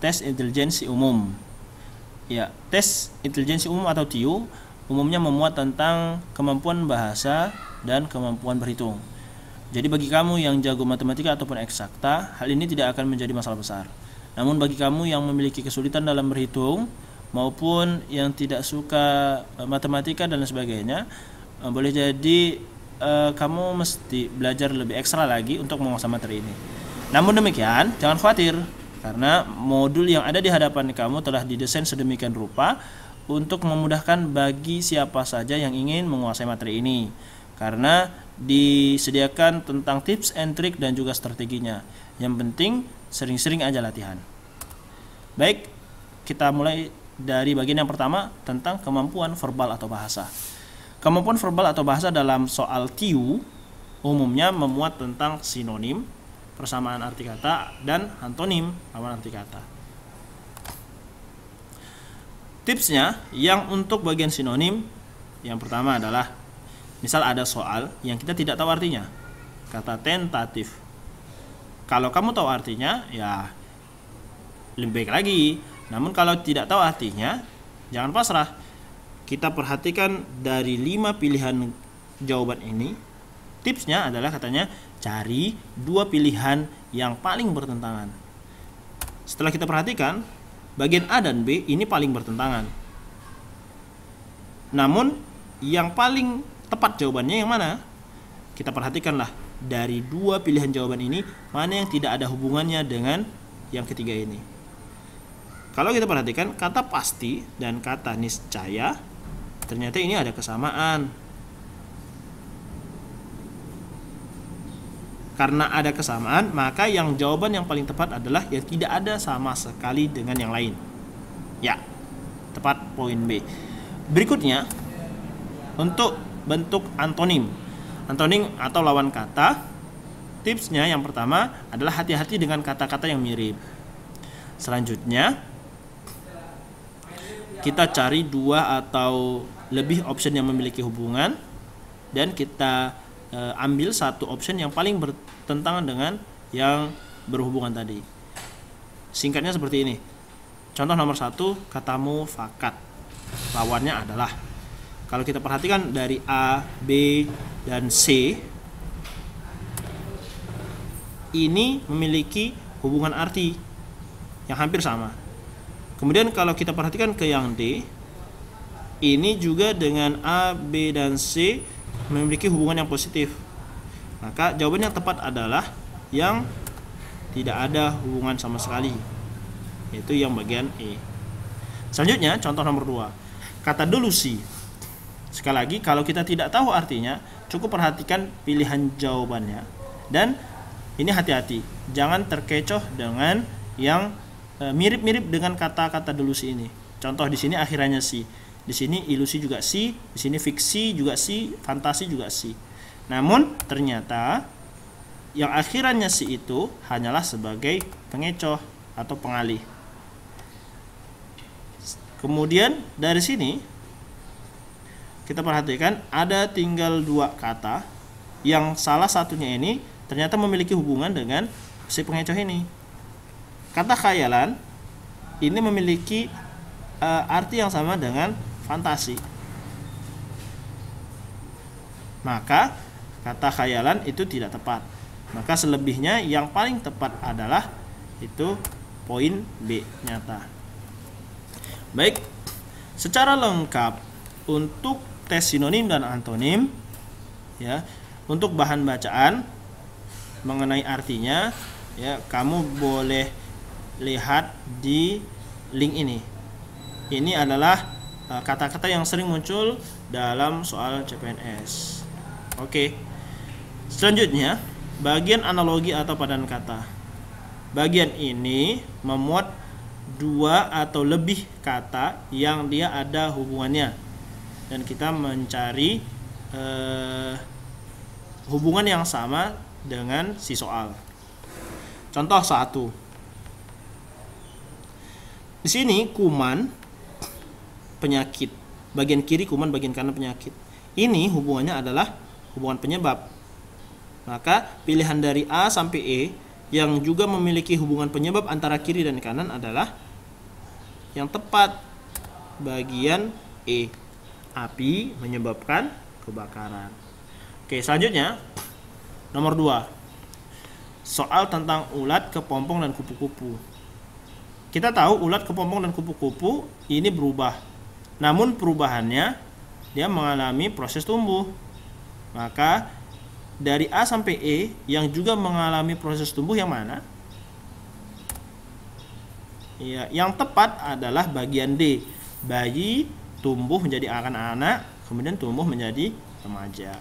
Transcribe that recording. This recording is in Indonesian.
tes intelijensi umum. Ya, tes intelijensi umum atau TIU umumnya memuat tentang kemampuan bahasa dan kemampuan berhitung. Jadi bagi kamu yang jago matematika ataupun eksakta, hal ini tidak akan menjadi masalah besar. Namun bagi kamu yang memiliki kesulitan dalam berhitung maupun yang tidak suka matematika dan sebagainya, boleh jadi kamu mesti belajar lebih ekstra lagi untuk menguasai materi ini. Namun demikian, jangan khawatir, karena modul yang ada di hadapan kamu telah didesain sedemikian rupa untuk memudahkan bagi siapa saja yang ingin menguasai materi ini. Karena disediakan tentang tips and trick dan juga strateginya. Yang penting sering-sering aja latihan. Baik, kita mulai dari bagian yang pertama tentang kemampuan verbal atau bahasa. Kemampuan verbal atau bahasa dalam soal TIU umumnya memuat tentang sinonim, persamaan arti kata, dan antonim, lawan arti kata. Tipsnya yang untuk bagian sinonim, yang pertama adalah misal ada soal yang kita tidak tahu artinya, kata tentatif. Kalau kamu tahu artinya, ya lebih baik lagi. Namun kalau tidak tahu artinya, jangan pasrah. Kita perhatikan dari 5 pilihan jawaban ini. Tipsnya adalah katanya cari 2 pilihan yang paling bertentangan. Setelah kita perhatikan, bagian A dan B ini paling bertentangan. Namun yang paling tepat jawabannya yang mana? Kita perhatikanlah dari 2 pilihan jawaban ini, mana yang tidak ada hubungannya dengan yang ketiga ini. Kalau kita perhatikan kata pasti dan kata niscaya, ternyata ini ada kesamaan. Karena ada kesamaan, maka yang jawaban yang paling tepat adalah yang tidak ada sama sekali dengan yang lain. Ya, tepat poin B. Berikutnya, untuk bentuk antonim. Antonim atau lawan kata, tipsnya yang pertama adalah hati-hati dengan kata-kata yang mirip. Selanjutnya, kita cari 2 atau lebih option yang memiliki hubungan, dan kita ambil satu option yang paling bertentangan dengan yang berhubungan tadi. Singkatnya seperti ini. Contoh nomor 1, katamu fakat. Lawannya adalah, kalau kita perhatikan dari A, B, dan C, ini memiliki hubungan arti yang hampir sama. Kemudian kalau kita perhatikan ke yang D, ini juga dengan A, B, dan C memiliki hubungan yang positif. Maka jawaban yang tepat adalah yang tidak ada hubungan sama sekali, yaitu yang bagian E. Selanjutnya contoh nomor 2, kata delusi. Sekali lagi, kalau kita tidak tahu artinya, cukup perhatikan pilihan jawabannya. Dan ini hati-hati, jangan terkecoh dengan yang mirip-mirip dengan kata-kata delusi ini. Contoh di sini akhirannya si. Di sini ilusi juga si, di sini fiksi juga si, fantasi juga si. Namun ternyata yang akhirannya si itu hanyalah sebagai pengecoh atau pengalih. Kemudian dari sini kita perhatikan ada tinggal 2 kata yang salah satunya ini ternyata memiliki hubungan dengan si pengecoh ini. Kata khayalan ini memiliki arti yang sama dengan fantasi. Maka kata khayalan itu tidak tepat. Maka selebihnya yang paling tepat adalah itu poin B, nyata. Baik, secara lengkap untuk tes sinonim dan antonim, ya, untuk bahan bacaan mengenai artinya, ya, kamu boleh lihat di link ini. Ini adalah kata-kata yang sering muncul dalam soal CPNS. Oke. Selanjutnya, bagian analogi atau padanan kata. Bagian ini memuat 2 atau lebih kata yang dia ada hubungannya, dan kita mencari hubungan yang sama dengan si soal. Contoh 1. Di sini kuman penyakit. Bagian kiri kuman, bagian kanan penyakit. Ini hubungannya adalah hubungan penyebab. Maka pilihan dari A sampai E yang juga memiliki hubungan penyebab antara kiri dan kanan adalah yang tepat, bagian E. Api menyebabkan kebakaran. Oke, selanjutnya nomor 2. Soal tentang ulat, kepompong, dan kupu-kupu. Kita tahu ulat, kepompong, dan kupu-kupu ini berubah. Namun perubahannya dia mengalami proses tumbuh. Maka dari A sampai E yang juga mengalami proses tumbuh yang mana? Ya, yang tepat adalah bagian D. Bayi tumbuh menjadi anak-anak, kemudian tumbuh menjadi remaja.